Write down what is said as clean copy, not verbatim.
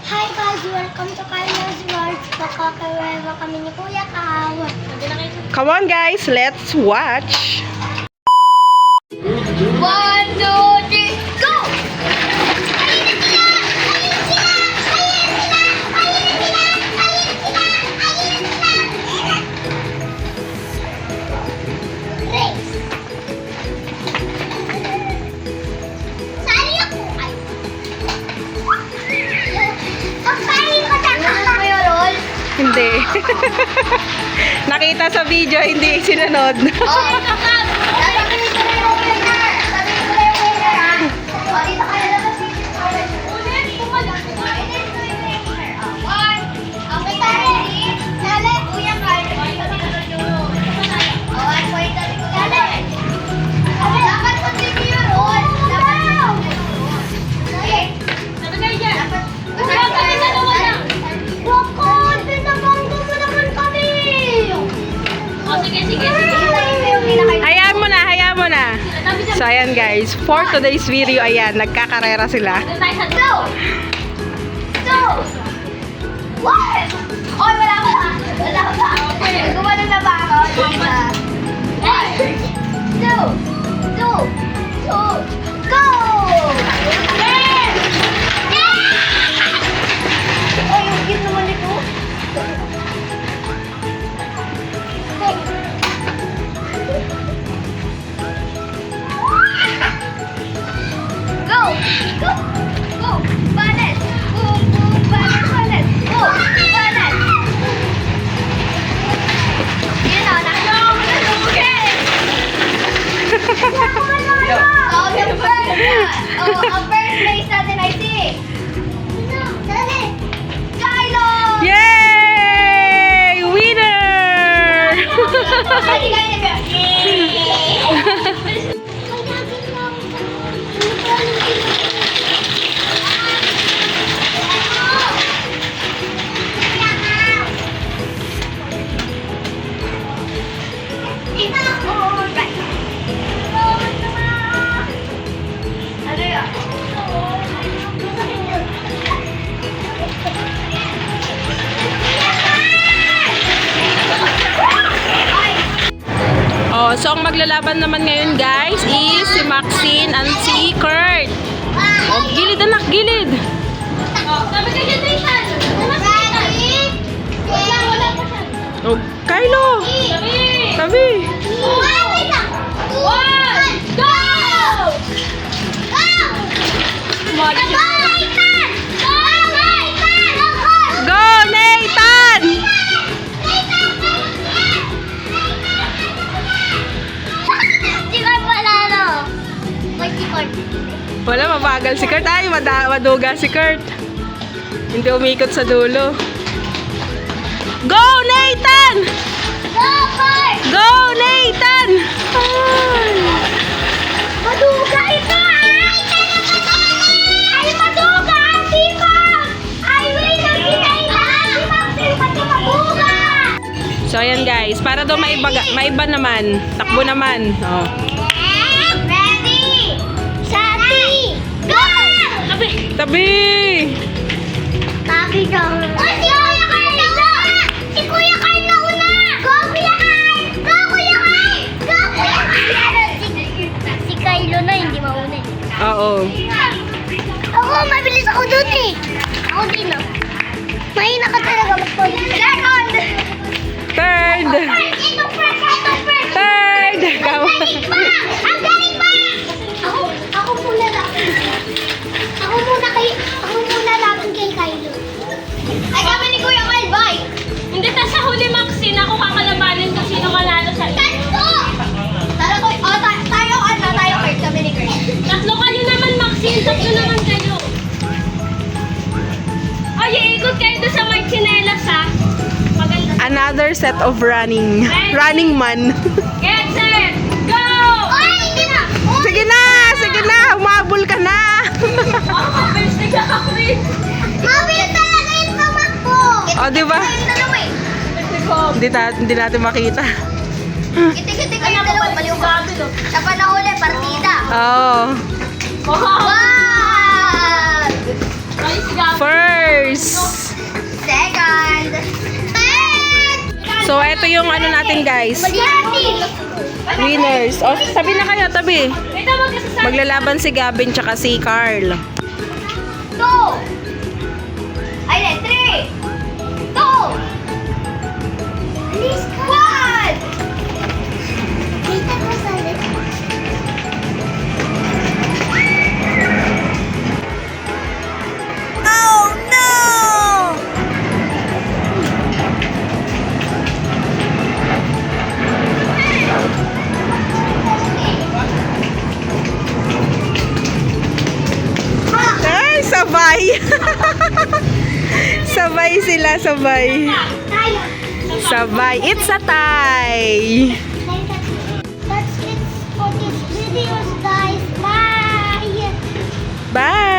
Hi guys, welcome to Carlos World. Makakawewa kami ni Kuya Kaw. Come on guys, let's watch. 1, 2, 3, go! Hindi. Nakita sa video, hindi sinunod. Hayaan mo na. So, ayan guys, for today's video, ayan, nagkakarera sila. What? Oy, wala pa. Gumano na ba ako? 1, 2, go! Ay, yung cute naman ito. Go! Go! Go! Balance! Go! Balance! Go! Balance! Yun o, nakagawa mo na lugin! Oh, the first! Oh, ang first place natin ay si... Dali! Kylo! Yay! Winner! Ay, Kylo! Oh, so ang maglalaban naman ngayon guys is si Maxine and si Kurt. Oh, gilid anak, gilid. Sabi ka dyan, Nathan! Wala pa siya. Oh, Kylo. Tabi. 1, go! Go, Nathan! Wala, mabagal si Kurt. Ay, maduga si Kurt. Hindi umikot sa dulo. Go, Nathan! Go, Nathan! Ay. Maduga ito! Ay, maduga! Sipag! Ay, wait! Maduga! So, ayan guys. Para daw maiba naman. Takbo naman. Oh. Ready! Sati! Go! Tabi! Tabi ka. Oh, si Kuya Carl na! Si Kuya Carl na una! Go, Kuya Carl! Go, Kuya Carl! Go, Kuya Carl! Si Kylo na, hindi mauna. Oo. Ako, mabilis ako dun eh. Ako din oh. Mahina ka talaga mag-police. Second! Third! Ito first! Third! Ang galing pa! Ang galing pa! Ako muna lang. Ako muna laban kay Kylo. Ay, kami ni Kuya Carl, bye! Hindi, tas sa huli, Maxine, ako kakalabanin kung sino manalo sa iyo. Tatlo! Tayo Kurt, kami ni Kurt. Tatlo kayo naman, Maxine. Tatlo naman kayo. Ay, iikot kayo doon sa Marchinelas, ha? Maganda. Another set of running. Running man. Get set! Go! Ay, hindi na! Sige na! Sige na! Humabol ka na! Ako, mabilis na ako rin. Mabilis talaga yung tumakbo! O, di ba? Yung dalawa eh. Hindi natin makita. Kitik-kitik kayong dalawa. Baliw ka. Sa panahuli, partida. Oo. Wow! Wow! Ay, sigaw. First! So, ito yung ano natin, guys. Winners. O, tabi na kayo, tabi. Ito magkasasabi. Maglalaban si Gavin tsaka si Carl. 2. Ay, 3. 2. Alis ka. 1. Kita ko sa Oh, no! Ay, sabay. Sabay sila, sabay. Tayo. Sabay. It's a tie. That's it for this videos, guys. Bye! Bye.